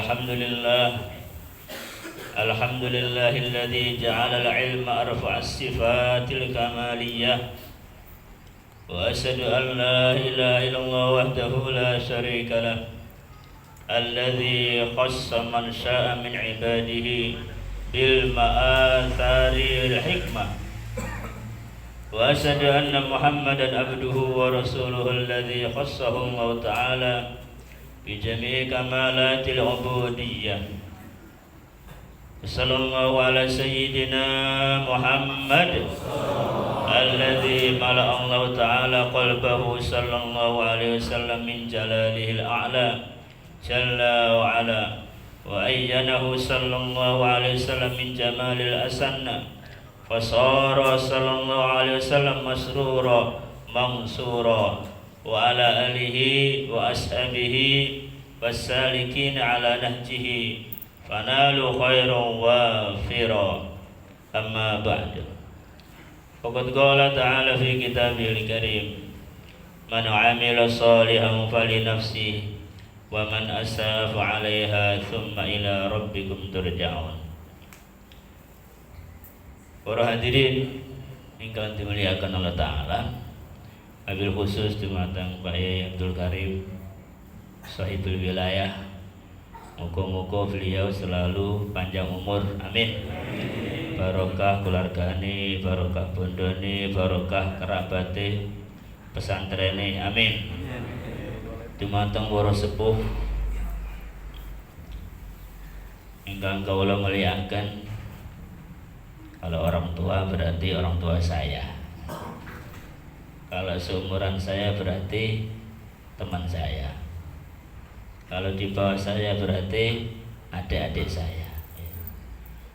الحمد لله الحمد لله الذي جعل العلم أرفع الصفات الكمالية وأشهد أن لا إله إلا الله وحده لا شريك له الذي خص من شاء من عباده بالمآثار الحكمة وأشهد أن محمدا عبده ورسوله الذي خصه الله تعالى بجميع كمالات العبودية. صلى الله على سيدنا محمد الذي ملأ الله تعالى قلبه صلى الله عليه وسلم من جلاله الأعلى جل وعلا وأينه صلى الله عليه وسلم من جمال الأسنى فصار صلى الله عليه وسلم مسرورا منصورا وعلى آله وأصحابه والسالكين على نهجه فنالوا خيرا وافرا. أما بعد فقد قال تعالى في كتابه الكريم من عمل صالحا فلنفسه ومن أساء فعليها ثم إلى ربكم ترجعون. Para hadirin ingkang dimuliakan Allah Ta'ala, wabil khusus dumateng Pak Yai Abdul Karim Sahibul Wilayah, muga-muga beliau selalu panjang umur, amin. Barokah keluargane, barokah bondone, barokah kerabate, pesantrene, amin. Dumateng para sepuh ingkang kawula muliaken, kalau orang tua berarti orang tua saya, kalau seumuran saya berarti teman saya, kalau di bawah saya berarti adik-adik saya.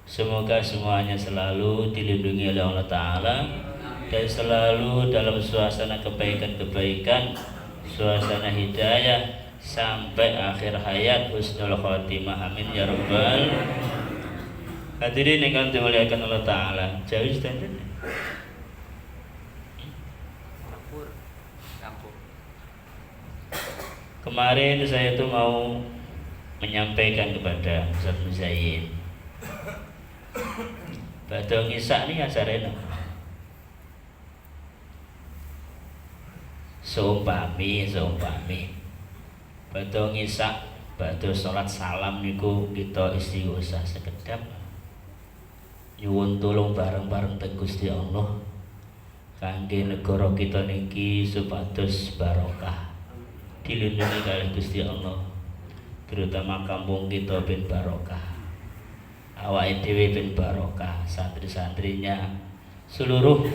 Semoga semuanya selalu dilindungi oleh Allah Ta'ala dan selalu dalam suasana kebaikan-kebaikan, suasana hidayah sampai akhir hayat, husnul khotimah, amin ya rabbal. Hadirin yang dimuliakan Allah Ta'ala, jauh standar. Kemarin saya itu mau menyampaikan kepada Ustaz Muzayin, badhe ngisak nih acaranya. Seumpami badhe ngisak, badhe salat salam niku kita istighosah sekedap nyuwun tulung bareng-bareng teng Gusti Allah kangge negara kita niki supados barokah, dilindungi kalih Gusti Allah, terutama kampung kita ben barokah, awake dhewe ben barokah, santri-santrinya, seluruh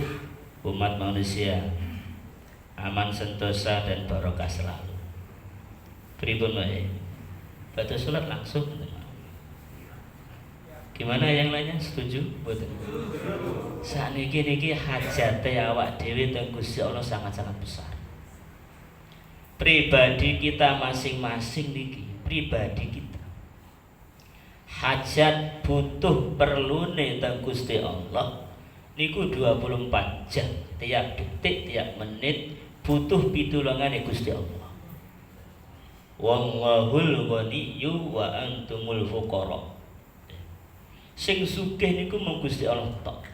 umat manusia aman sentosa dan barokah selalu. Pripun wae? Badhe salat langsung. Gimana yang lainnya, setuju? Mboten? Saniki niki hajate awak dhewe teng Gusti Allah sangat-sangat besar. Pribadi kita masing-masing niki, pribadi kita hajat butuh perlune teng Gusti Allah niku 24 jam, tiap detik, tiap menit butuh pitulungane Gusti Allah. Wallahul ghaniyyu wa antumul fuqara. Sing sugih niku mung Gusti Allah tok.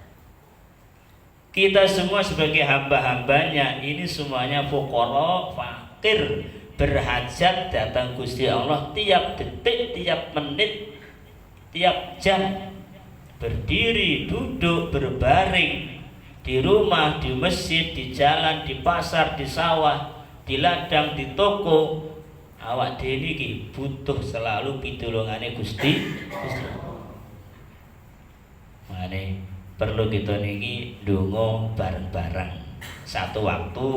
Kita semua sebagai hamba-hambanya ini semuanya fuqara, fakir, berhajat datang Gusti Allah tiap detik, tiap menit, tiap jam. Berdiri, duduk, berbaring, di rumah, di masjid, di jalan, di pasar, di sawah, di ladang, di toko, awak dhewe niki butuh selalu pitulungane Gusti Allah. Makane perlu kita niki ndonga bareng-bareng satu waktu.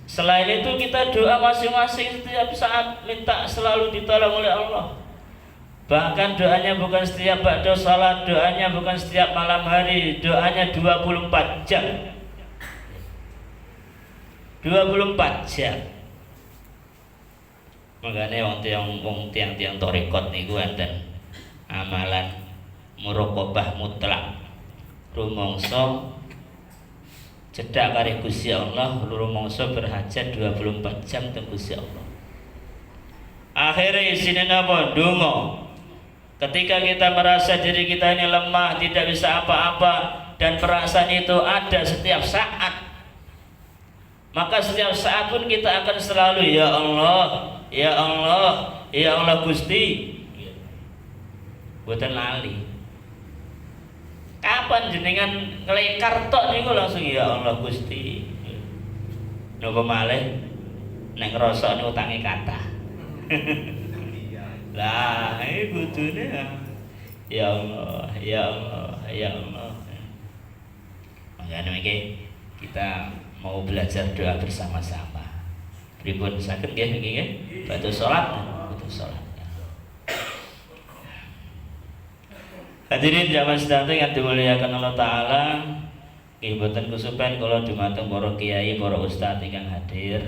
Selain itu kita doa masing-masing setiap saat minta selalu ditolong oleh Allah. Bahkan doanya bukan setiap ba'da salat, doanya bukan setiap malam hari, doanya 24 jam. 24 jam. Makanya wong tiang-tiang tarekat niku enten amalan muraqabah mutlak. Rumangsa cedhak karo Gusti Allah, rumangsa berhajat 24 jam teng Gusti Allah. Akhirnya isinya apa? Dungo. Ketika kita merasa diri kita ini lemah, tidak bisa apa-apa, dan perasaan itu ada setiap saat, maka setiap saat pun kita akan selalu ya Allah, ya Allah, ya Allah Gusti. Boten lali. Kapan jenengan ngelekar tok niku langsung ya Allah Gusti. Napa malih nek ngrasakne utange kathah. Lah, ini kudune ya Allah, ya Allah, ya Allah. Makanya kita mau belajar doa bersama-sama. Pripun saged nggih niki nggih? Badhe salat, badhe salat. Hadirin jamaah sedaya yang dimuliakan Allah Taala, nggih boten kusupen kula dumateng para kiai, para ustaz ingkang hadir.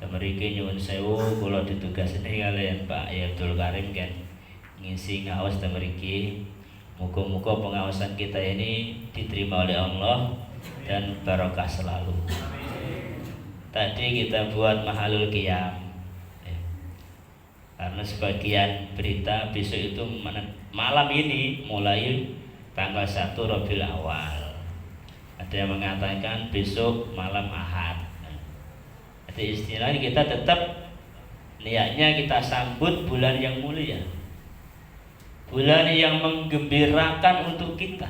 Mriki nyuwun sewu kula ditugasne kalian Pak Abdul Karim kan ngisi ngaos mriki. Muga-muga pengawasan kita ini diterima oleh Allah dan barokah selalu. Tadi kita buat mahalul qiyam. Karena sebagian berita besok itu malam ini mulai tanggal 1 Rabiul Awal. Ada yang mengatakan besok malam Ahad. Jadi istilahnya kita tetap niatnya kita sambut bulan yang mulia, bulan yang menggembirakan untuk kita.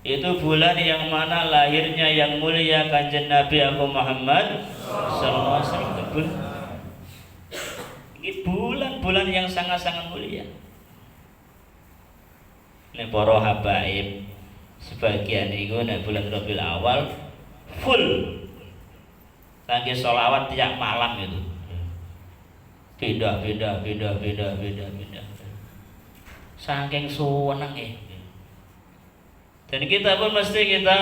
Itu bulan yang mana lahirnya yang mulia Kanjeng Nabi Muhammad sallallahu alaihi wasallam. Ini bulan-bulan yang sangat-sangat mulia. Nek para habaib sebagian itu nek bulan Rabiul Awal full lagi sholawat tiap malam itu, beda. Saking suweneng ya. Dan kita pun mesti kita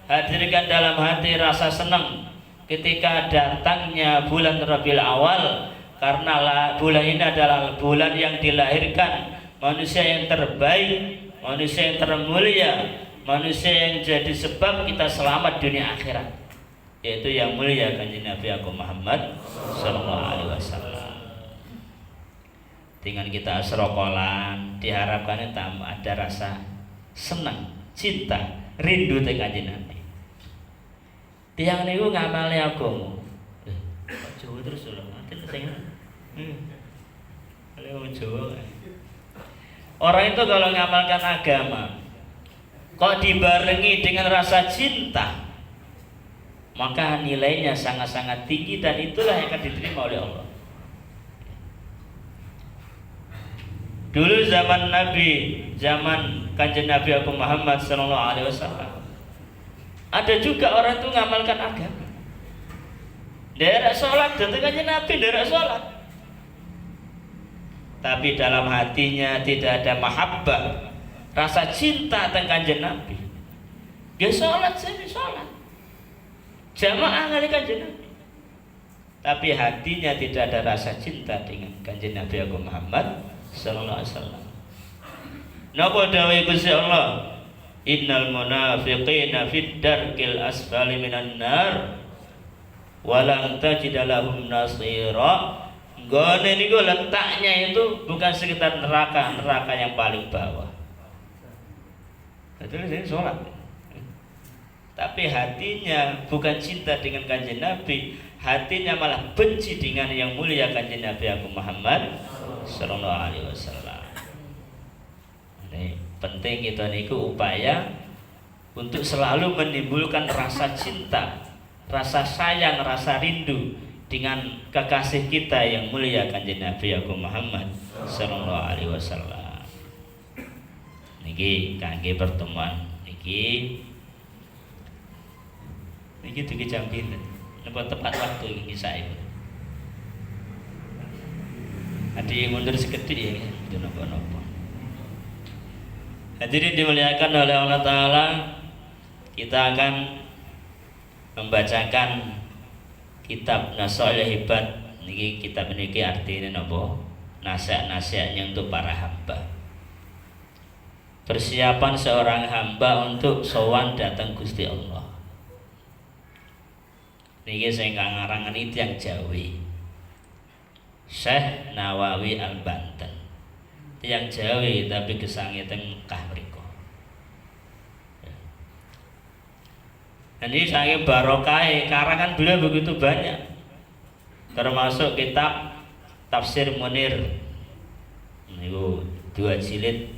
hadirkan dalam hati rasa senang ketika datangnya bulan Rabiul Awal, karena bulan ini adalah bulan yang dilahirkan manusia yang terbaik, manusia yang termulia, manusia yang jadi sebab kita selamat dunia akhirat, yaitu yang mulia Kanjeng Nabi Muhammad sallallahu alaihi wasallam. Dengan kita asrokolan diharapkan ada rasa senang, cinta, rindu te Kanjeng Nabi. Tiang niku ngamale agama. Jawa terus lho, nanti sing. Kalau Jawa. Orang itu kalau ngamalkan agama kok dibarengi dengan rasa cinta, maka nilainya sangat-sangat tinggi dan itulah yang akan diterima oleh Allah. Dulu zaman Nabi, zaman Kanjeng Nabi Muhammad sallallahu alaihi wasallam, ada juga orang itu ngamalkan agama. Derek sholat, datang Kanjeng Nabi derek sholat, tapi dalam hatinya tidak ada mahabbah, rasa cinta tentang Kanjeng Nabi. Dia sholat, saya sholat jamaah kali Kanjeng Nabi, tapi hatinya tidak ada rasa cinta dengan Kanjeng Nabi Muhammad sallallahu alaihi wasallam. Napa dawuh Gusti Allah? Innal munafiqina fid darkil asfali minan nar wa lan tajid lahum nasira. Gone niku letaknya itu bukan sekitar neraka yang paling bawah. Betul saya sholat, tapi hatinya bukan cinta dengan Kanjeng Nabi, hatinya malah benci dengan yang mulia Kanjeng Nabi Muhammad sallallahu alaihi wasallam. Ini penting kita niku upaya untuk selalu menimbulkan rasa cinta, rasa sayang, rasa rindu dengan kekasih kita yang mulia Kanjeng Nabi Muhammad sallallahu alaihi wasallam. Niki kangge pertemuan niki jam pinten? Napa tepat waktu ini saya. Hadi mundur seketik ya, itu napa-napa. Hadirin dimuliakan oleh Allah Ta'ala, kita akan membacakan kitab Nasail Hibat. Niki kitab niki artinya napa? Nasihat-nasihatnya untuk para hamba. Persiapan seorang hamba untuk sowan datang Gusti Allah. Niki sing ngarangan itu yang Jawi. Syekh Nawawi Al-Banten. Tiyang Jawi tapi gesange teng Mekah mriku. Ini saking barokai karangan beliau begitu banyak, termasuk kitab Tafsir Munir. Niku 2 jilid.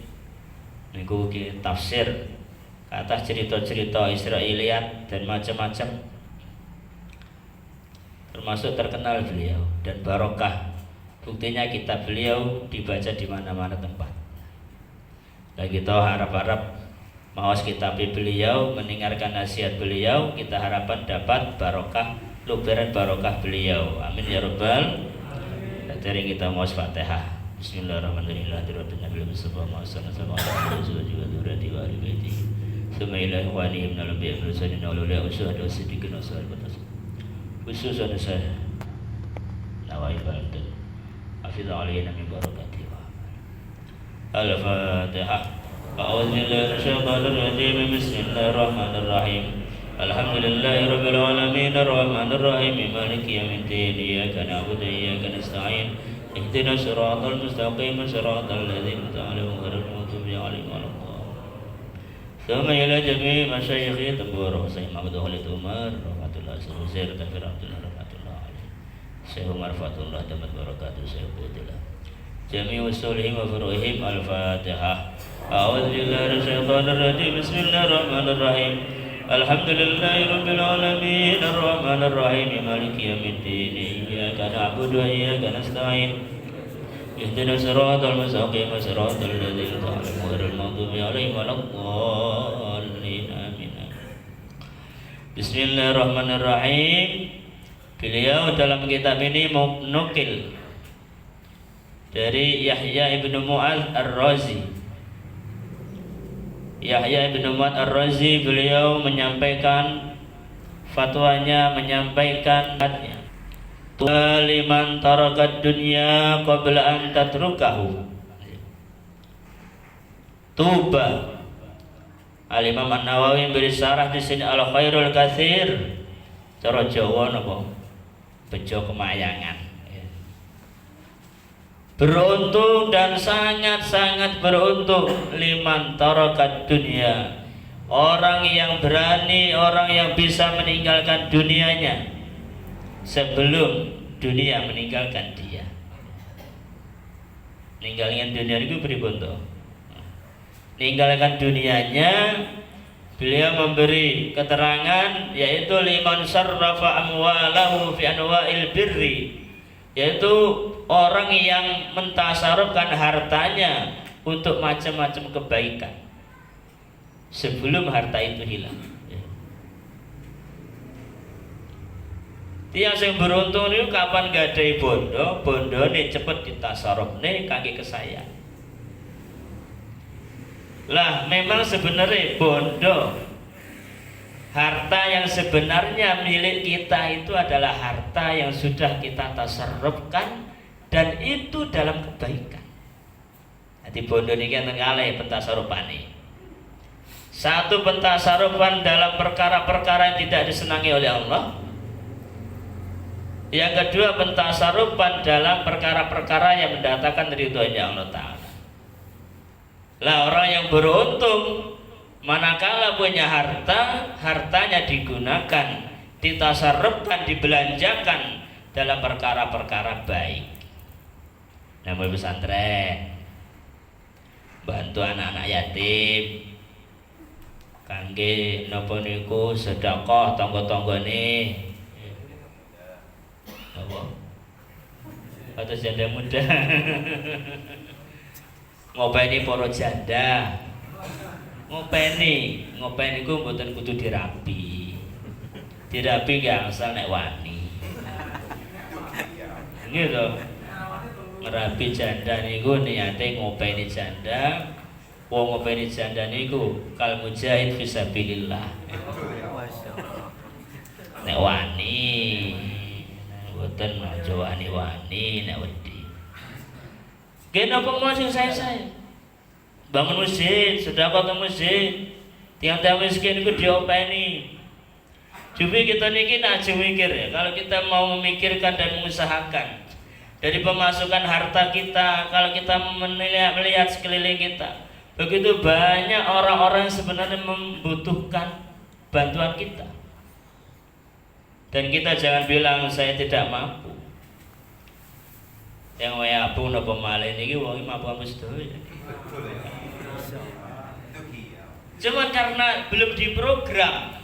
Niku tafsir atas cerita-cerita Israiliyat dan macam-macam. Termasuk terkenal beliau dan barokah. Buktinya kitab beliau dibaca di mana-mana tempat. Dan kita harap-harap mawas kitab beliau, mendengarkan nasihat beliau, kita harapan dapat barokah, luberan barokah beliau. Amin ya rabbal. Dari kita mawas Fatihah. Bismillahirrahmanirrahim. Nabi Mustafa sallallahu alaihi wasallam. Semailah wani ibn al-Nabi al-Rasulina wa usyhadu siddiqin wa sahabat. Khususan saya Nawawi Banten. Hafiz alaina min barakatihi. Al-Fatihah. A'udzu billahi minasyaitonir rajim. Bismillahirrahmanirrahim. Alhamdulillahirabbil alamin arrahmanir rahim maliki yaumiddin iyyaka na'budu wa iyyaka nasta'in ihdinas siratal mustaqim siratal ladzina an'amta 'alaihim ghairil maghdubi 'alaihim waladdallin. Thumma ila jami'i masyayikhi Tambur Sayyid Mahmud Khalid Umar rahmatullah Zair Tafir Abdullah rahmatullah alaihi Syekh Umar Fatullah damat barakatuh Syekh Abdullah jami'i usulihim wa furu'ihim. Al-Fatihah. A'udzu billahi minasyaitonir rajim. Bismillahirrahmanirrahim. Alhamdulillahirabbil alamin arrahmanir rahim maliki yaumiddin iyyaka na'budu wa iyyaka nasta'in ihdinas siratal mustaqim siratal ladzina an'amta 'alaihim ghairil maghdubi 'alaihim waladdallin. Amin. Bismillahirrahmanirrahim. Beliau dalam kitab ini menukil dari Yahya ibnu Mu'adz Ar-Razi. Yahya ibn Mu'adz Ar-Razi beliau menyampaikan fatwanya, menyampaikan hadnya. Liman tarakat dunya qabla an tatrukahu. Tuba. Al-Imam An-Nawawi beri syarah di sini al khairul katsir. Cara Jawa napa? Bejo kemayangan. Beruntung dan sangat-sangat beruntung liman tarakat dunia, orang yang berani, orang yang bisa meninggalkan dunianya sebelum dunia meninggalkan dia. Meninggalkan dunia itu pripun to? Meninggalkan dunianya, beliau memberi keterangan yaitu liman sarrafa amwalahu fi anwa'il birri, yaitu orang yang mentasarufkan hartanya untuk macam-macam kebaikan sebelum harta itu hilang. Tiang sing beruntung itu kapan gadai bondo, bondo nih cepet ditasaruf nih kaki kesayang. Lah memang sebenarnya bondo, harta yang sebenarnya milik kita itu adalah harta yang sudah kita tasarrufkan dan itu dalam kebaikan. Jadi bondo ini kan ngalih pentasarufane. Satu pentasarufan dalam perkara-perkara yang tidak disenangi oleh Allah. Yang kedua pentasarufan dalam perkara-perkara yang mendatangkan ridhonya Allah Ta'ala. Lah orang yang beruntung manakala punya harta, hartanya digunakan, ditasarrufkan, dibelanjakan dalam perkara-perkara baik. Namanya pesantren, bantu anak-anak yatim, kangge napa niku sedekah tangga-tanggane. Apa? Atau janda muda. Ngopeni para janda. Ngopeni ku mboten kudu dirapi. Dirapi gak asal nek wani. Gitu. Ngerapi janda niku niate ngopeni janda. Wong ngopeni janda niku kal mujahid fisabilillah. Nek wani mboten aja wani nek wedi. Kenapa mau sing saya? Bangun masjid, sedekah ke masjid. Tiang-tiang miskin itu diopeni. Jadi kita niki aja mikir ya. Kalau kita mau memikirkan dan mengusahakan dari pemasukan harta kita. Kalau kita melihat sekeliling kita, begitu banyak orang-orang yang sebenarnya membutuhkan bantuan kita. Dan kita jangan bilang saya tidak mampu. Yang waya pun apa malih niki wong mampu sedaya. Cuma karena belum diprogram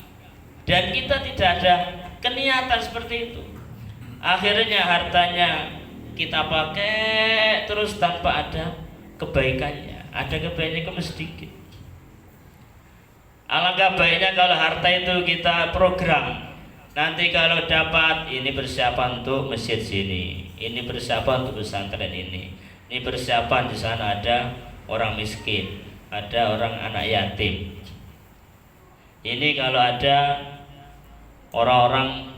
dan kita tidak ada keniatan seperti itu, akhirnya hartanya kita pakai terus tanpa ada kebaikannya. Ada kebaikannya cuma sedikit. Alangkah baiknya kalau harta itu kita program. Nanti kalau dapat, ini persiapan untuk masjid sini, ini persiapan untuk pesantren ini persiapan di sana ada orang miskin, ada orang anak yatim. Ini kalau ada orang-orang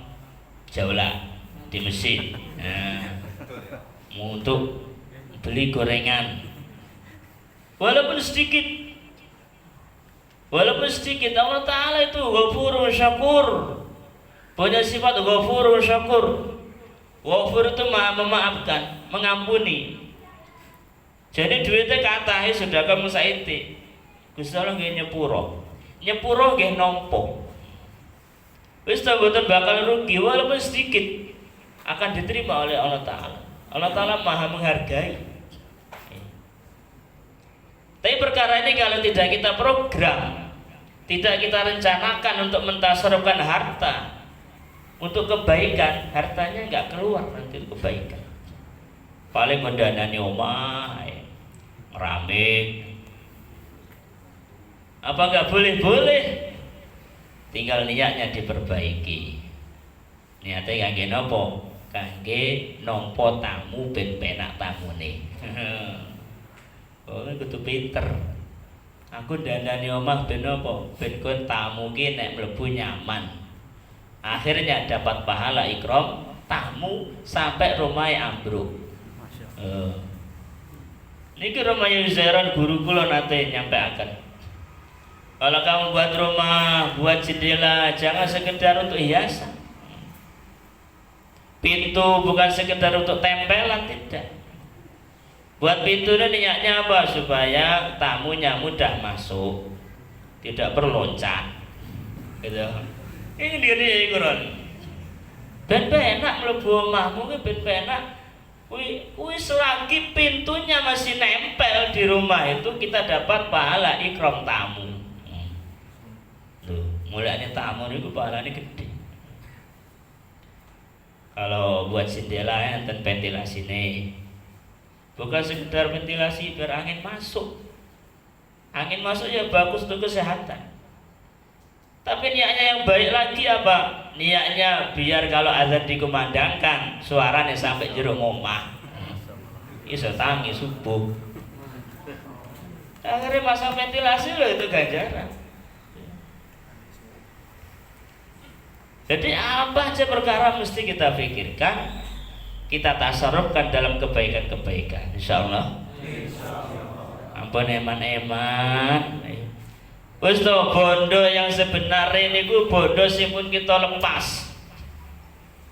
jaulah di masjid, untuk beli gorengan, walaupun sedikit, Allah Ta'ala itu Ghafurun Syakur, punya sifat Ghafurun Syakur. Ghafur itu maha memaafkan, mengampuni. Jadi duitnya katahe sudah kamu saiti, Gusti Allah nggih nyepuro nggih nampa. Wis ta mboten bakal rugi, walaupun sedikit akan diterima oleh Allah Ta'ala. Allah Ta'ala maha menghargai. Tapi perkara ini kalau tidak kita program, tidak kita rencanakan untuk mentasarufkan harta untuk kebaikan, hartanya nggak keluar nanti kebaikan. Paling mendanani omah, rame. Apa nggak boleh? Boleh. Tinggal niatnya diperbaiki. Niatnya kangge nopo? Kangge nompo tamu ben penak tamune. Oh, kudu pinter. Aku dandani omah ben nopo? Ben kon tamu ki nek mlebu nyaman. Akhirnya dapat pahala ikram tamu sampai rumahnya ambruk. Niki rumahnya Zairan guru kula nate nyampaikan. Kalau kamu buat rumah, buat jendela, jangan sekedar untuk hiasan. Pintu bukan sekedar untuk tempelan, tidak. Buat pintu ini niatnya apa? Supaya tamunya mudah masuk, tidak perlu loncat. Gitu. Ini dia Quran. Ben penak mlebu omahmu ki ben penak. Kuwi selagi pintunya masih nempel di rumah itu kita dapat pahala ikram tamu. Mulanya tamu niku pahalanya gede. Kalau buat jendela enten ventilasi nih. Bukan sekedar ventilasi biar angin masuk. Angin masuk ya bagus untuk kesehatan. Tapi niatnya yang baik lagi apa? Niatnya biar kalau azan dikumandangkan suaranya sampai jero omah. Iso tangi subuh. Akhirnya pasang ventilasi loh itu ganjaran. Jadi apa aja perkara mesti kita pikirkan, kita tasarrufkan dalam kebaikan-kebaikan. Insyaallah. Ampun eman-eman. Wis to bondo yang sebenarnya niku bondo sing pun kita lepas.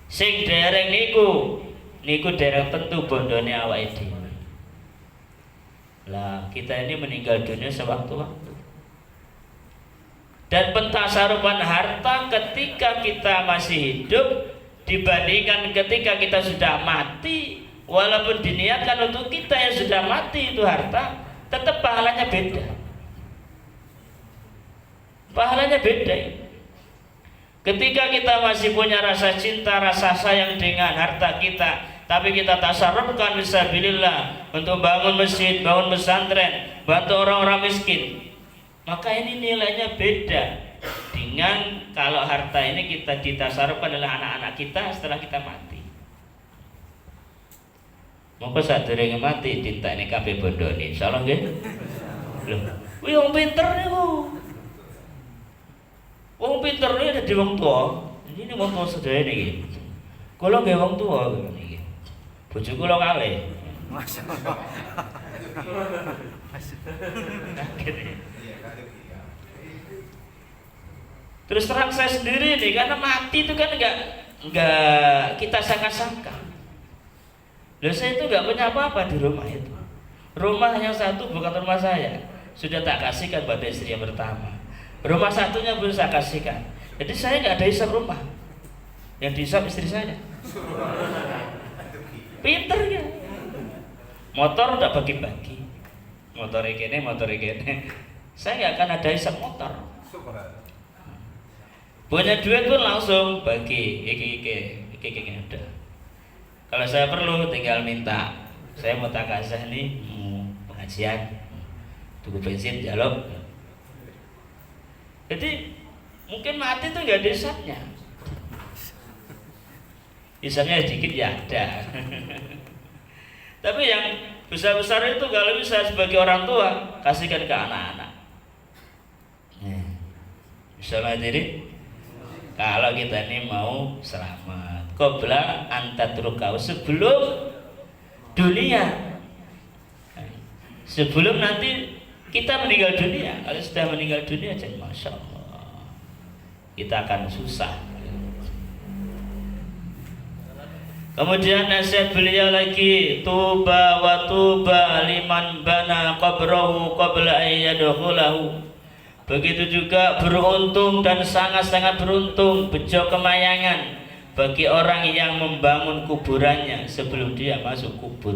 Sing dereng niku dereng tentu bondone awake dhewe. Lah, kita ini meninggal dunia sewaktu-waktu. Dan pentasarufan harta ketika kita masih hidup dibandingkan ketika kita sudah mati, walaupun diniatkan untuk kita yang sudah mati itu harta, tetap pahalanya beda. Pahalanya beda. Ketika kita masih punya rasa cinta, rasa sayang dengan harta kita, tapi kita tasarrufkan fisabilillah untuk bangun masjid, bangun pesantren, bantu orang-orang miskin, maka ini nilainya beda dengan kalau harta ini kita ditasarrufkan oleh anak-anak kita setelah kita mati. Monggo sadurunge mati dintekne kabeh bondone, insyaallah nggih. Lho, kuwi wong pinter niku. Wong pinter niku dadi wong tuwa. Ini wong tuwa sedaya niki. Kula nggih wong tuwa niki. Bojo kula kalih. Masyaallah. Terus terang saya sendiri nih, karena mati itu kan enggak kita sangka-sangka. Loh, saya itu nggak punya apa-apa di rumah itu. Rumah yang satu bukan rumah saya, sudah tak kasihkan pada istri yang pertama. Rumah satunya belum saya kasihkan. Jadi saya nggak ada hisap rumah, yang dihisap istri saya. Pinter ya. Motor udah bagi-bagi. Motor ini. Saya nggak akan ada hisap motor. Punya duit pun langsung bagi. Iki udah. Kalau saya perlu tinggal minta. Saya mau takazah nih, pengajian, tunggu bensin jaluk. Jadi mungkin mati tuh nggak ada hisapnya. Hisapnya sedikit ya ada. Tapi yang besar-besar itu kalau bisa sebagai orang tua kasihkan ke anak-anak. Misalnya diri, kalau kita ini mau selamat, qabla antatrukau, sebelum dunia, sebelum nanti kita meninggal dunia. Kalau sudah meninggal dunia, jadi masya Allah kita akan susah. Kemudian nasihat beliau lagi, tuba wa tuba liman bana qabrahu qabla ayyadkhulahu. Begitu juga beruntung dan sangat-sangat beruntung, bejo kemayangan bagi orang yang membangun kuburannya sebelum dia masuk kubur.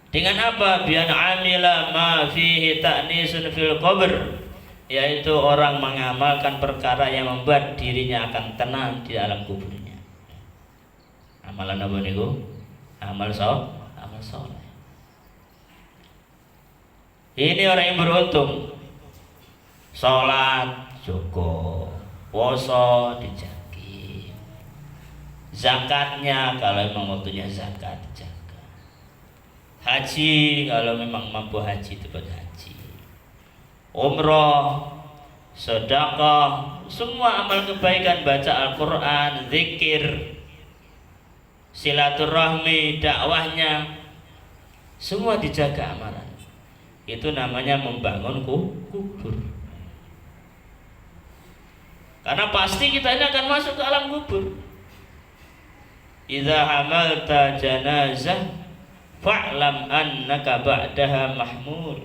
Dengan apa? Bian amila ma fihi ta'nisun fil qabr, yaitu orang mengamalkan perkara yang membuat dirinya akan tenang di dalam kuburnya. Amalan apa niku? Amal soleh. Ini orang yang beruntung. Salat cukup, puasa dijagi, zakatnya kalau memang waktunya zakat dijaga, haji kalau memang mampu haji itu berhaji, umroh, sedekah, semua amal kebaikan, baca Al-Quran, zikir, silaturahmi, dakwahnya, semua dijaga amalan. Itu namanya membangun kubur. Karena pasti kita ini akan masuk ke alam kubur. Idza hamalta janazah fa'lam annaka ba'daha mahmul.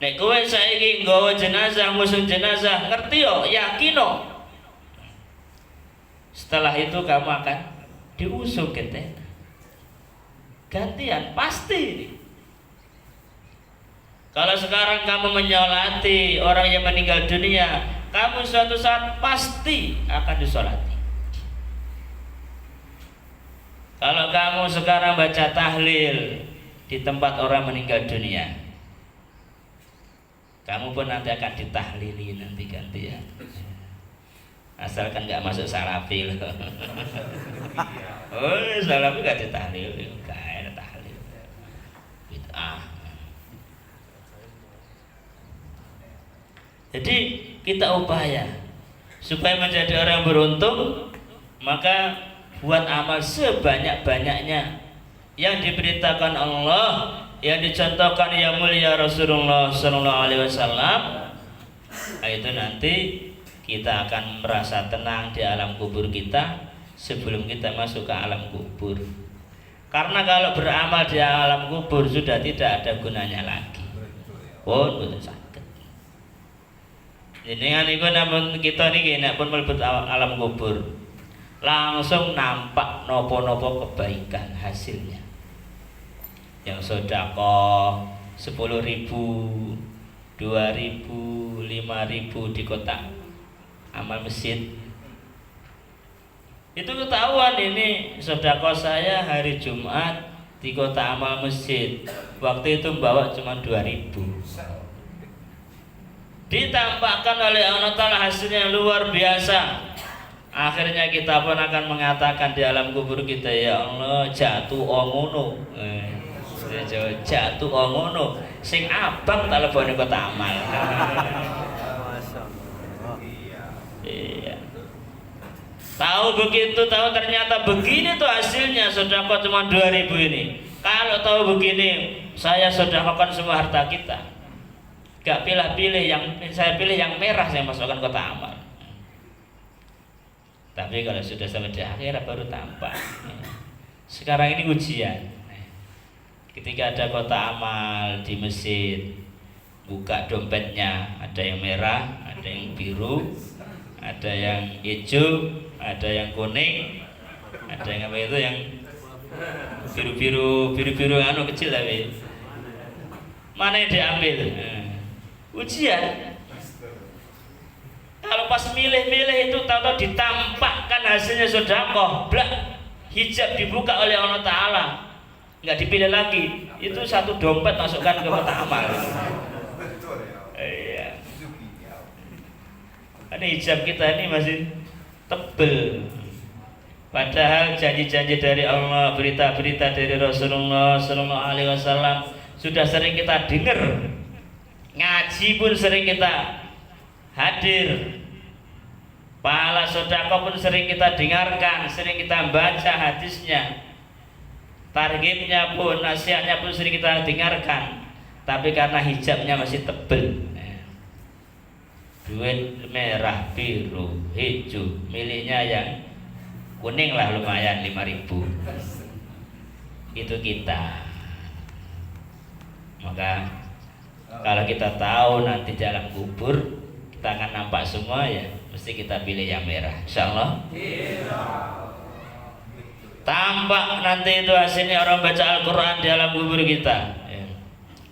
Nek kowe saiki nggawa jenazah, musuh jenazah, ngerti yo, yakin yo. Setelah itu kamu akan diusung kita. Gantian pasti. Kalau sekarang kamu menyolati orang yang meninggal dunia, kamu suatu saat pasti akan disolati. Kalau kamu sekarang baca tahlil di tempat orang meninggal dunia, kamu pun nanti akan ditahlili nanti gantian. Asalkan nggak masuk salafi loh. Oh, salafi nggak ditahlil, nggak ada tahlil. Bid'ah. Jadi kita upaya supaya menjadi orang beruntung, maka buat amal sebanyak-banyaknya yang diperintahkan Allah, yang dicontohkan yang mulia Rasulullah Sallallahu Alaihi Wasallam. Itu nanti kita akan merasa tenang di alam kubur kita sebelum kita masuk ke alam kubur. Karena kalau beramal di alam kubur sudah tidak ada gunanya lagi. Oh, betul sakit. Ini kan namun kita nih nek pun mlebet alam kubur, langsung nampak nopo-nopo kebaikan hasilnya. Yang sedekah 10.000, 2.000, 5.000 di kotak amal masjid. Itu ketahuan ini sedekah saya hari Jumat di kota amal masjid. Waktu itu bawa cuma 2.000. Ditampakkan oleh Allah Ta'ala hasilnya luar biasa. Akhirnya kita pun akan mengatakan di alam kubur kita, ya Allah jatuh ongono, jatuh ongono, sing abang telepon kota amal. Iya. Tahu begitu, tahu ternyata begini tuh hasilnya sedekah cuma 2.000 ini. Kalau tahu begini, saya sedekahkan semua harta kita. Gak pilih-pilih, yang saya pilih yang merah, saya masukkan kota amal. Tapi kalau sudah sampai di akhirat baru tampak. Sekarang ini ujian. Ketika ada kotak amal di masjid, buka dompetnya, ada yang merah, ada yang biru, ada yang hijau, ada yang kuning, ada yang apa itu yang biru anu kecil tapi mana yang diambil? Ujian. Kalau pas milih-milih itu tahu-tahu ditampakkan hasilnya sedekah, blak, hijab dibuka oleh Allah Ta'ala, nggak dipilih lagi, itu satu dompet masukkan ke kotak amal. Iya. Ini hijab kita ini masih tebel. Padahal janji-janji dari Allah, berita-berita dari Rasulullah Sallallahu Alaihi Wasallam sudah sering kita dengar, ngaji pun sering kita hadir, pahala sedekah pun sering kita dengarkan, sering kita baca hadisnya, targetnya pun, nasihatnya pun sering kita dengarkan. Tapi karena hijabnya masih tebel, duit merah, biru, hijau, miliknya yang kuning lah lumayan 5.000, itu kita. Maka kalau kita tahu nanti dalam kubur kita akan nampak semua, ya mesti kita pilih yang merah, insyaallah. Tampak nanti itu hasilnya orang baca Al-Quran di alam kubur kita.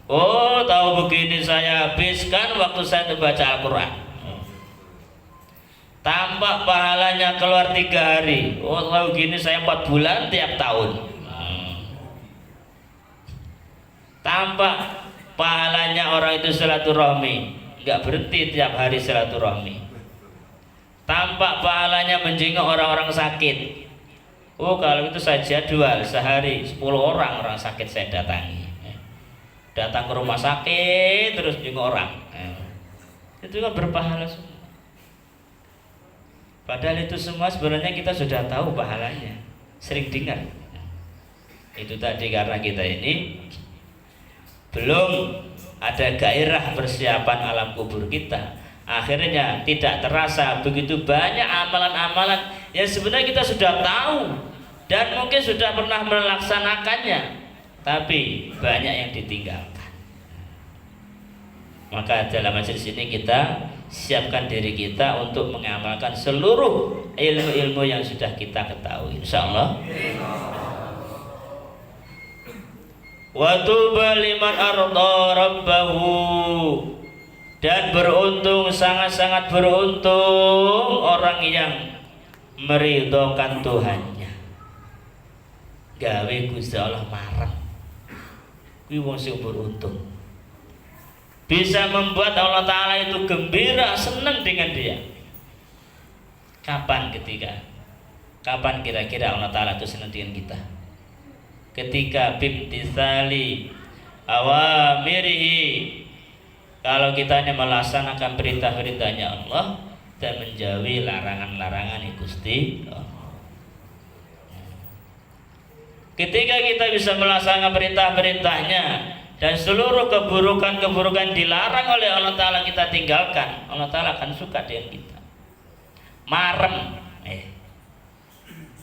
Oh, tahu begini saya habiskan waktu saya itu baca Al-Quran. Tampak pahalanya keluar 3 hari. Oh, tahu gini saya 4 bulan tiap tahun. Tampak pahalanya orang itu silaturahmi, nggak berhenti tiap hari silaturahmi. Tampak pahalanya menjenguk orang-orang sakit. Oh, kalau itu saya jadwal sehari 10 orang sakit saya datangi. Datang ke rumah sakit terus jenguk orang. Itu kan berpahala semua. Padahal itu semua sebenarnya kita sudah tahu pahalanya, sering dengar. Itu tadi karena kita ini belum ada gairah persiapan alam kubur kita, akhirnya tidak terasa begitu banyak amalan-amalan yang sebenarnya kita sudah tahu dan mungkin sudah pernah melaksanakannya, tapi banyak yang ditinggalkan. Maka dalam majelis ini kita siapkan diri kita untuk mengamalkan seluruh ilmu-ilmu yang sudah kita ketahui, insyaallah. Wa tuba liman arda rabbahu, dan beruntung, sangat-sangat beruntung orang yang meridhokan Tuhannya. Gawe Gusti Allah marah, kuwi wong sing beruntung, bisa membuat Allah Ta'ala itu gembira, senang dengan dia. Kapan kira-kira Allah Ta'ala itu senang dengan kita? Ketika bimtisali awamirihi, kalau kita hanya melaksanakan perintah-perintahnya Allah dan menjauhi larangan-larangan Gusti Allah. Ketika kita bisa melaksanakan perintah-perintahnya dan seluruh keburukan-keburukan dilarang oleh Allah Ta'ala kita tinggalkan, Allah Ta'ala akan suka dengan kita.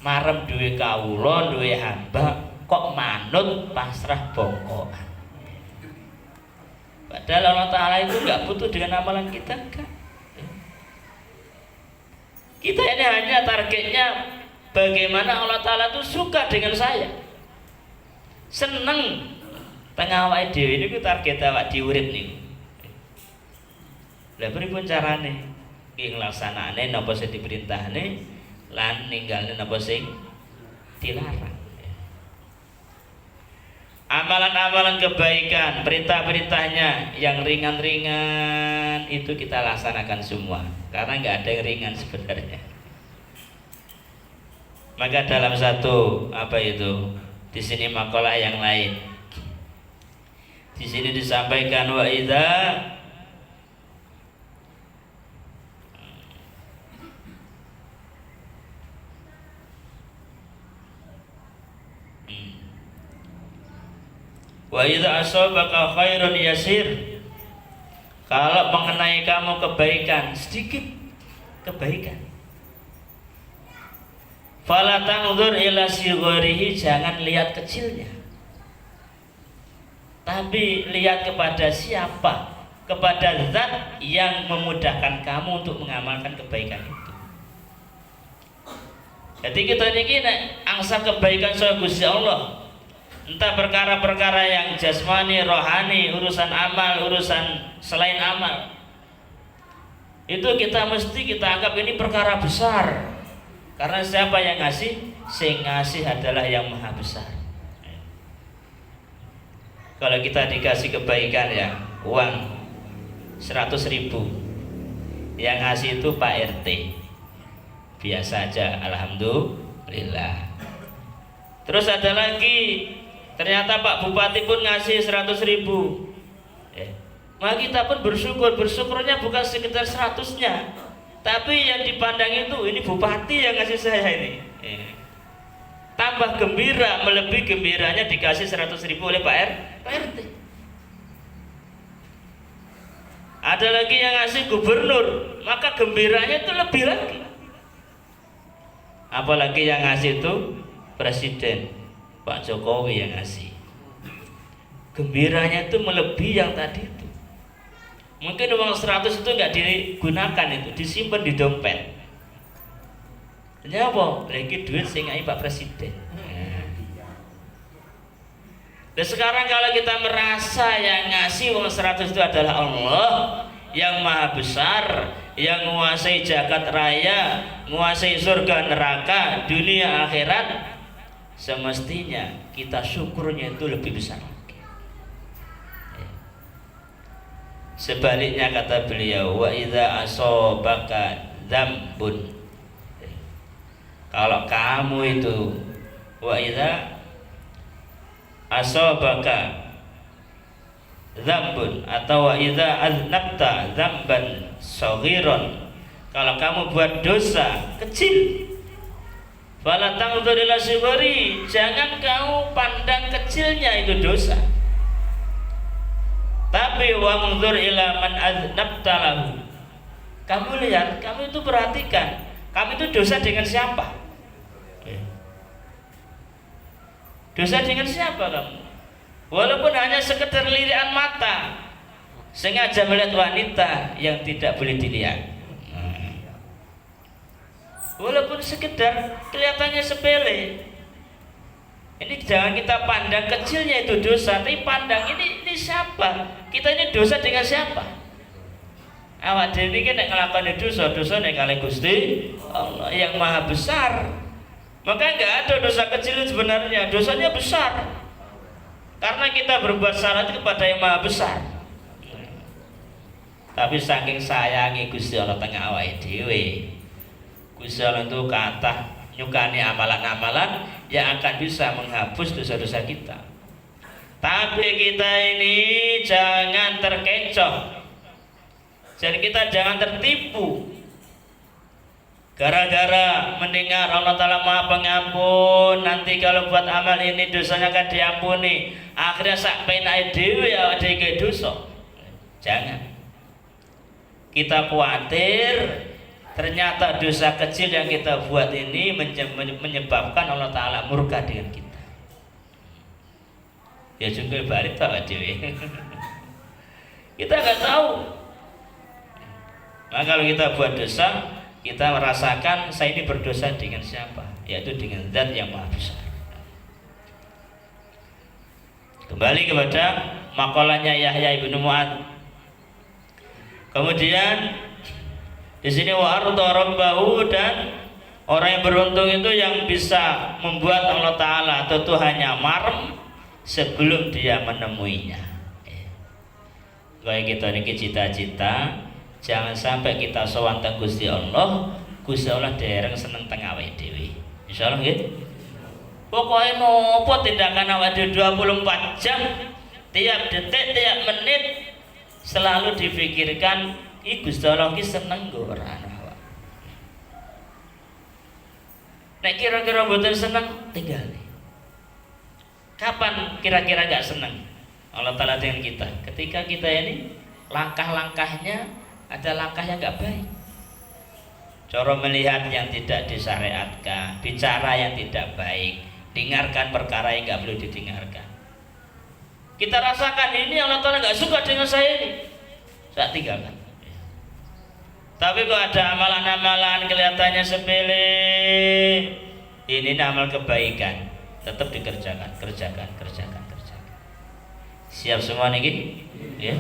Marem duwe kawula, duwe hamba, kok manut pasrah bongkoan. Padahal Allah Ta'ala itu nggak butuh dengan amalan kita, kan? Kita ini hanya targetnya bagaimana Allah Ta'ala itu suka dengan saya, seneng tengah awake dhewe niku target awak dhewe urip niku. Lah pripun carane? Nggih nglaksanakne napa sing diperintahne lan ninggalne napa sing dilarang. Amalan-amalan kebaikan, perintah-perintahnya yang ringan-ringan itu kita laksanakan semua, karena nggak ada yang ringan sebenarnya. Maka dalam satu di sini makalah yang lain, di sini disampaikan wa idza wa idza asabaka khairun yasir, kalau mengenai kamu kebaikan, sedikit kebaikan, Fala tanzur ila sigharihi, jangan lihat kecilnya. Tapi lihat kepada siapa? Kepada zat yang memudahkan kamu untuk mengamalkan kebaikan itu. Jadi kita ini angsa kebaikan soal Gusti Allah, entah perkara-perkara yang jasmani, rohani, urusan amal, urusan selain amal, itu kita anggap ini perkara besar. Karena siapa yang ngasih? Sing ngasih adalah yang maha besar. Kalau kita dikasih kebaikan ya, uang 100.000, yang ngasih itu Pak RT, biasa aja, alhamdulillah. Terus ada lagi, ternyata Pak Bupati pun ngasih 100.000. Maka kita pun bersyukurnya bukan sekedar 100-nya, tapi yang dipandang itu, ini Bupati yang ngasih saya ini. Tambah gembira, melebihi gembiranya dikasih 100.000 oleh Pak RT. Ada lagi yang ngasih gubernur, maka gembiranya itu lebih lagi. Apalagi yang ngasih itu Presiden Pak Jokowi yang ngasih, gembiranya itu melebihi yang tadi itu. Mungkin uang 100 itu nggak digunakan, itu disimpan di dompet. Ini apa? Lagi duit sing ngai Pak Presiden. Dan sekarang kalau kita merasa yang ngasih uang 100 itu adalah Allah yang maha besar, yang menguasai jagat raya, menguasai surga neraka, dunia akhirat, semestinya kita syukurnya itu lebih besar lagi. Sebaliknya kata beliau, wa idza asobaka dzambun, kalau kamu itu wa idza asobaka dzambun atau wa idza aznabta dzamban saghiran, kalau kamu buat dosa kecil, fala tanzur ila sighari, jangan kamu pandang kecilnya itu dosa, tapi wanzur ila man aznabta lahu, kamu lihat, kamu itu perhatikan, kamu itu dosa dengan siapa? Dosa dengan siapa kamu? Walaupun hanya sekedar lirikan mata, sengaja melihat wanita yang tidak boleh dilihat, walaupun sekedar kelihatannya sepele, ini jangan kita pandang kecilnya itu dosa, tapi pandang ini siapa? Kita ini dosa dengan siapa? Awak dhewe iki nek nglakoni dosa nek kalih Gusti Allah yang maha besar. Maka enggak ada dosa kecil sebenarnya, dosanya besar. Karena kita berbuat salah itu kepada yang maha besar. Tapi saking sayangi Gusti Allah tengah awake dhewe, Gusti Allah itu kathah nyukani amalan-amalan yang akan bisa menghapus dosa-dosa kita. Tapi kita ini jangan terkecoh. Jadi kita jangan tertipu. Gara-gara mendengar Allah Ta'ala Maha Pengampun, nanti kalau buat amal ini dosanya akan diampuni, akhirnya sampai naik dewi ya ada dosa. Jangan. Kita khawatir ternyata dosa kecil yang kita buat ini menyebabkan Allah Ta'ala murka dengan kita. Ya juga balik tahu dewi. Kita nggak tahu. Nah kalau kita buat dosa, kita merasakan saya ini berdosa dengan siapa? Yaitu dengan zat yang maha besar. Kembali kepada makalahnya Yahya ibnu Mu'adz. Kemudian di sini wa arda rabbahu, dan orang yang beruntung itu yang bisa membuat Allah Ta'ala atau Tuhannya marem sebelum dia menemuinya. Kayak kita ini cita-cita, jangan sampai kita sowan teng Gusti Allah, Gusti Allah dereng seneng teng awake dhewe. Insyaallah nggih. Pokoke nopo tindakan awake dhewe 24 jam, tiap detik, tiap menit selalu difikirkan, iki Gusti Allah ki seneng nggo ora awak. Nek kira-kira mboten seneng, tinggal. Kapan kira-kira gak seneng Allah Ta'ala dengan kita? Ketika kita ini langkah-langkahnya ada langkah yang gak baik. cara melihat yang tidak disyariatkan, bicara yang tidak baik, dengarkan perkara yang nggak perlu didengarkan. Kita rasakan ini Allah Ta'ala nggak suka dengan saya ini, saya tinggalkan. Tapi kok ada amalan-amalan kelihatannya sepele, ini amal kebaikan, tetap dikerjakan, kerjakan. Siap semua nih, ya.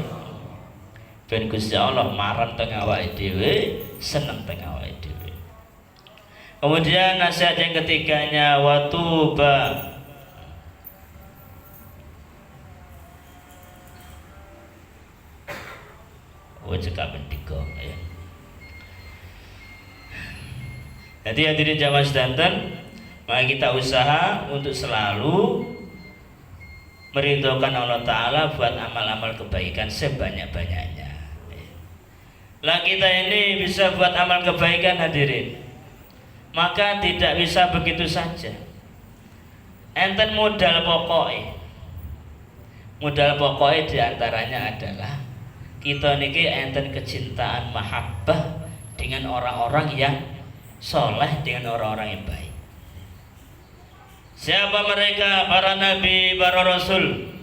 Ben Gusti Allah marang teng awake dhewe, seneng teng awake dhewe. Kemudian nasihat yang ketiganya watuba. Cekap tiga ya. Jadi hadirin jamaah sedanten, mari kita usaha untuk selalu meridhokan Allah Ta'ala buat amal-amal kebaikan sebanyak-banyaknya. Lah kita ini bisa buat amal kebaikan hadirin, maka tidak bisa begitu saja. Enten modal pokoknya diantaranya adalah kita niki enten kecintaan mahabbah dengan orang-orang yang soleh, dengan orang-orang yang baik. Siapa mereka? Para nabi, para rasul,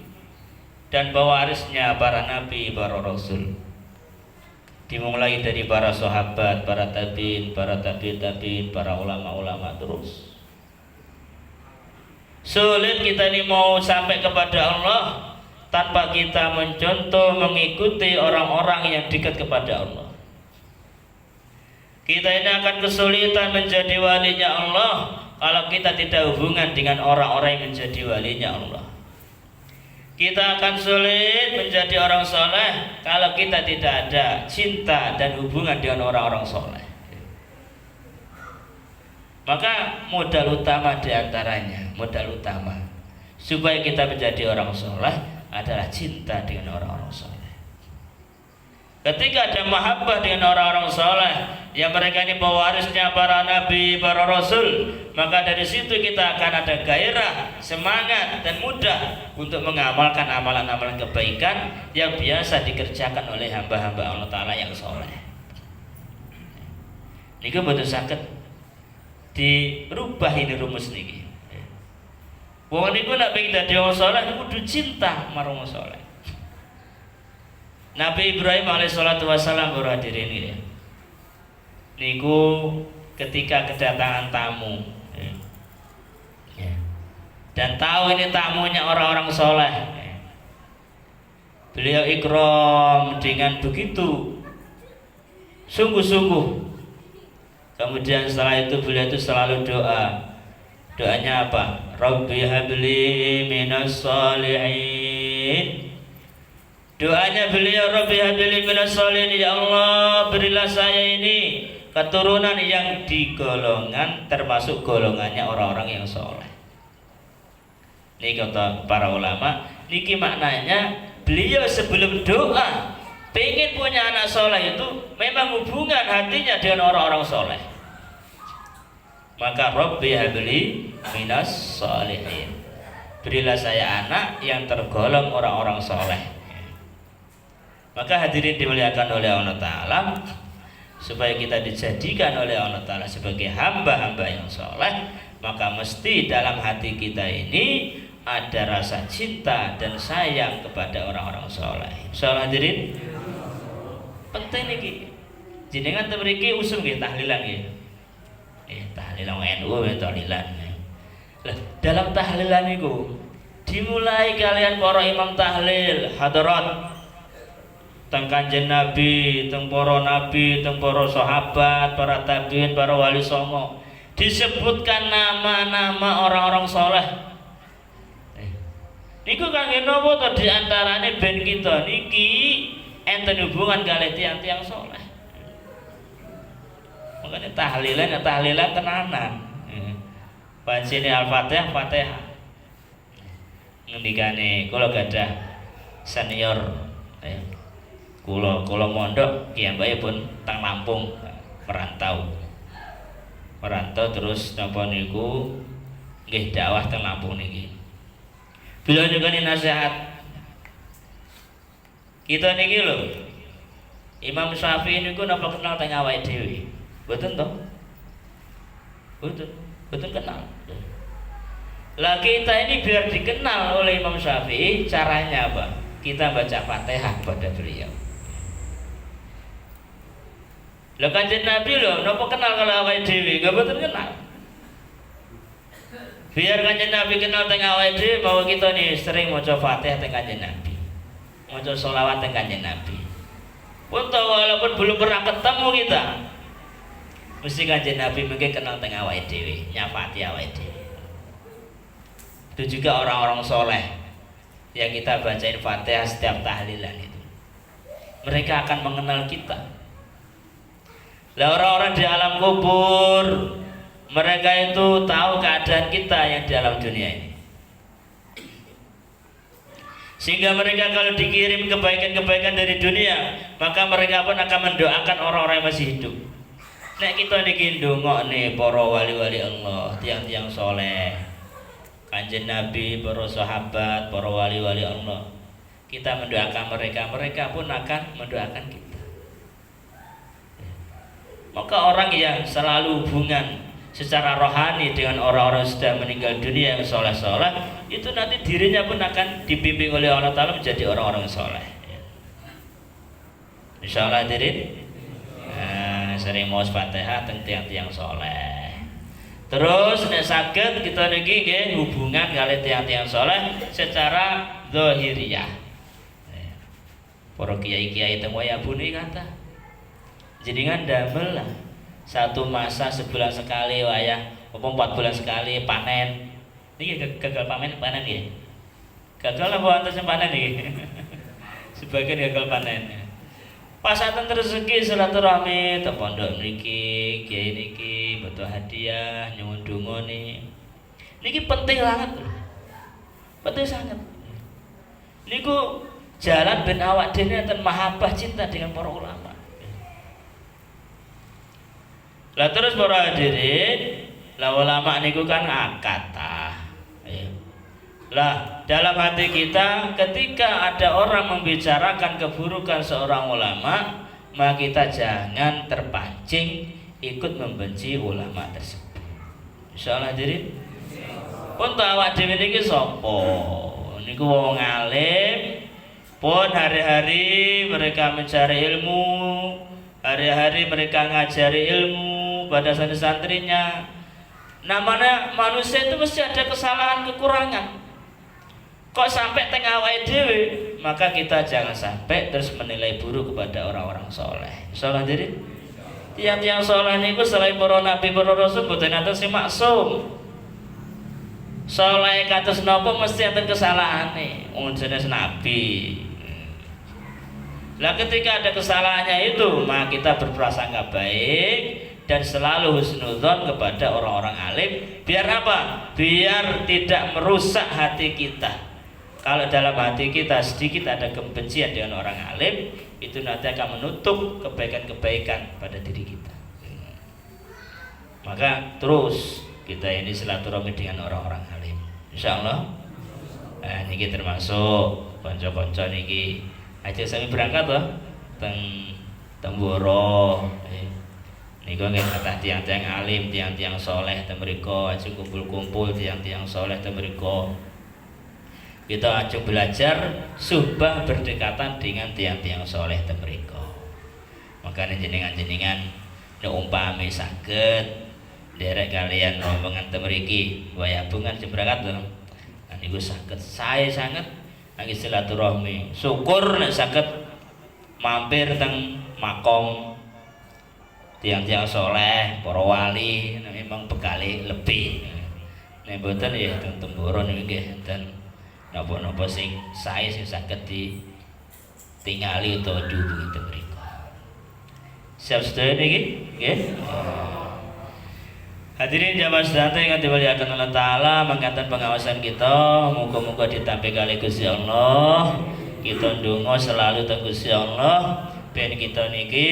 dan pewarisnya para nabi, para rasul. Dimulai dari para sahabat, para tabiin, para tabiin, para ulama-ulama terus. Sulit kita ini mau sampai kepada Allah tanpa kita mencontoh, mengikuti orang-orang yang dekat kepada Allah. Kita ini akan kesulitan menjadi walinya Allah kalau kita tidak hubungan dengan orang-orang yang menjadi walinya Allah. Kita akan sulit menjadi orang soleh kalau kita tidak ada cinta dan hubungan dengan orang-orang soleh. Maka modal utama diantaranya, modal utama supaya kita menjadi orang soleh adalah cinta dengan orang-orang soleh. Ketika ada mahabbah dengan orang-orang soleh, yang mereka ini pewarisnya para nabi, para rasul, maka dari situ kita akan ada gairah, semangat dan mudah untuk mengamalkan amalan-amalan kebaikan yang biasa dikerjakan oleh hamba-hamba Allah Ta'ala yang soleh. Ini betul sakit dirubah ini rumus niki. Wong niku nek pengen dadi wong saleh kudu cinta marang wong saleh. Nabi Ibrahim alaihissalatu wassalam hadirin ya. Niku ketika kedatangan tamu ya. Dan tahu ini tamunya orang-orang soleh ya. Beliau ikram dengan begitu sungguh-sungguh. Kemudian setelah itu beliau itu selalu doa. Doanya apa? Rabbi habli minas sholihin. Doanya beliau, Rabbi habli minas sholihin, ya Allah berilah saya ini keturunan yang di golongan termasuk golongannya orang-orang yang soleh. Ini kata para ulama, niki maknanya beliau sebelum doa pengen punya anak soleh itu memang hubungan hatinya dengan orang-orang soleh. Maka Rabbi habli minas sholihin, berilah saya anak yang tergolong orang-orang soleh. Maka hadirin dimuliakan oleh Allah Ta'ala, supaya kita dijadikan oleh Allah Ta'ala sebagai hamba-hamba yang soleh, maka mesti dalam hati kita ini ada rasa cinta dan sayang kepada orang-orang soleh. Soal hadirin penting nih, jenengan memiliki usum kita tahlilan gitu. Tahlilan NU tahlilan. Lah, dalam tahlilan itu dimulai kalian para imam tahlil hadarat teng Kanjeng Nabi, teng para nabi, teng para sahabat, para tabiin, para wali songo, disebutkan nama-nama orang-orang soleh. Niku kangge napa to diantarane ben kita niki enten hubungan kali tiang-tiang soleh. Makanya tahlilan tenanan. Bancine Al-Fatihah, Fatihah. Ngendikane kula gadah senior kula mondok kiyambake pun teng Lampung merantau terus napa niku nggih dakwah teng Lampung niki. Beliau juga ini nasihat kita niki lho, Imam Syafi'i niku napa kenal teng awake dhewe. Betul toh? Betul kenal. Lah kita ini biar dikenal oleh Imam Syafi'i, caranya apa? Kita baca Fatihah kepada beliau. Lah Kanjeng Nabi lho, napa kenal kalau awake dhewe? Enggak betul kenal. Biar Kanjeng Nabi kenal teng awake dhewe bahwa kita nih sering maca Fatihah teng Kanjeng Nabi. Maca sholawat teng Kanjeng Nabi. Pun walaupun belum pernah ketemu kita, mesti Kanjeng Nabi mungkin kenal teng awake dhewe, nyafati awake dhewe. Itu juga orang-orang soleh yang kita bacain Fatihah setiap tahlilan itu, mereka akan mengenal kita. Lah orang-orang di alam kubur, mereka itu tahu keadaan kita yang di alam dunia ini, sehingga mereka kalau dikirim kebaikan-kebaikan dari dunia, maka mereka pun akan mendoakan orang-orang yang masih hidup. Nek kita niki ndongok nih para wali-wali Allah, tiang-tiang soleh, Kanjeng Nabi, para sahabat, para wali-wali Allah, kita mendoakan mereka, mereka pun akan mendoakan kita. Maka orang yang selalu hubungan secara rohani dengan orang-orang yang sudah meninggal dunia yang soleh-soleh, itu nanti dirinya pun akan dibimbing oleh Allah Ta'ala menjadi orang-orang soleh. Insyaallah hadirin, sering mau Fatihah tentang tiang-tiang soleh. Terus nek saged kita niki nggih hubungan kali tiang-tiang soleh secara zahiriyah. Para kiai-kiai teng wayabune kata, jenengan damel lah satu masa sebulan sekali wayah, apa 4 bulan sekali panen. Niki gagal panen ya. Gagal apa antar panen iki? Sebagian gagal panen. Pasatan rezeki silaturahmi teng pondok niki, kiai niki butuh hadiah, nyuwun donga niki penting banget. Penting sangat. Niku jalan ben awak dhewe enten mahabbah cinta dengan para ulama. Lah terus para hadirin, lah ulama niku kan akatah. Lah dalam hati kita ketika ada orang membicarakan keburukan seorang ulama, maka kita jangan terpancing ikut membenci ulama tersebut. Insyaallah hadirin. Pun awak dhewe niki sapa? Niku wong alim, pun hari-hari mereka mencari ilmu, hari-hari mereka ngajari ilmu pada santri-santrinya. Namanya manusia itu mesti ada kesalahan, kekurangan. Kok sampai tengah awake dhewe, maka kita jangan sampai terus menilai buruk kepada orang-orang soleh. Soleh jadi tiang-tiang soleh niku selain para nabi, para rasul, boten enten sing maksum. Soleh kados napa mesti enten kesalahane, wong jenis nabi. Lah ketika ada kesalahannya itu, maka kita berprasangka baik dan selalu husnudzon kepada orang-orang alim. Biar apa? Biar tidak merusak hati kita. Kalau dalam hati kita sedikit ada kebencian dengan orang alim, itu nanti akan menutup kebaikan-kebaikan pada diri kita. Maka terus kita ini silaturahmi dengan orang-orang alim, insyaallah. Niki termasuk konco-konco niki aja sami berangkat loh teng Boro. Niku nggih kathah tiang-tiang alim, tiang-tiang soleh teng mriku, ajeng kumpul-kumpul tiang-tiang soleh teng mriku. Kita ajeng belajar subah berdekatan dengan tiang-tiang soleh teng mriku. Makanya jenengan-jenengan nek umpami saged derek kalian rombongan teng mriki, wayabungan jeng berangkat lho. Niku saged sae sanget nggih silaturahmi. Syukur nek saged mampir teng makom tiang-tiang soleh, para wali, memang bekali lebih. Nek mboten ya teng Temboro niku nggih enten napa-napa sing sae sing saged ditingali utawa diubengi teng mriku. Siap sedaya niki? Nggih. Hadirin jamaah sedaya yang dimuliakan Allah Ta'ala, mangkatan pengawasan kita, muga-muga ditampi kali Gusti Allah. Kita ndonga selalu teng Gusti Allah ben kita niki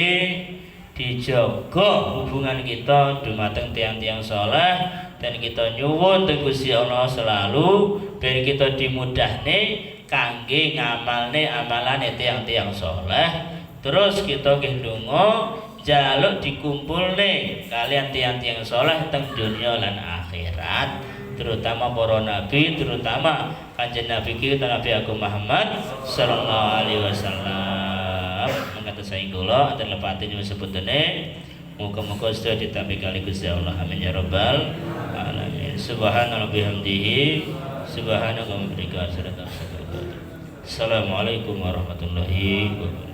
dijaga hubungan kita dumateng tiang-tiang saleh, dan kita nyuwun teng Gusti Allah selalu ben kita dimudahne kangge ngamalne amalane tiang-tiang saleh. Terus kita nggih ndonga jaluk dikumpulne kalian tiang-tiang soleh teng dunia lan akhirat, terutama para nabi, terutama kanjeng Nabi kita Nabi Agung Muhammad sallallahu alaihi wasallam. Mangkat saing kula atur lepati nyuwun sebutene muga-muga sedaya ditampi kali Gusti Allah, amin ya rabbal alamin. Subhanallah bihamdihi subhanaka wa bihamdika. Assalamualaikum warahmatullahi wabarakatuh.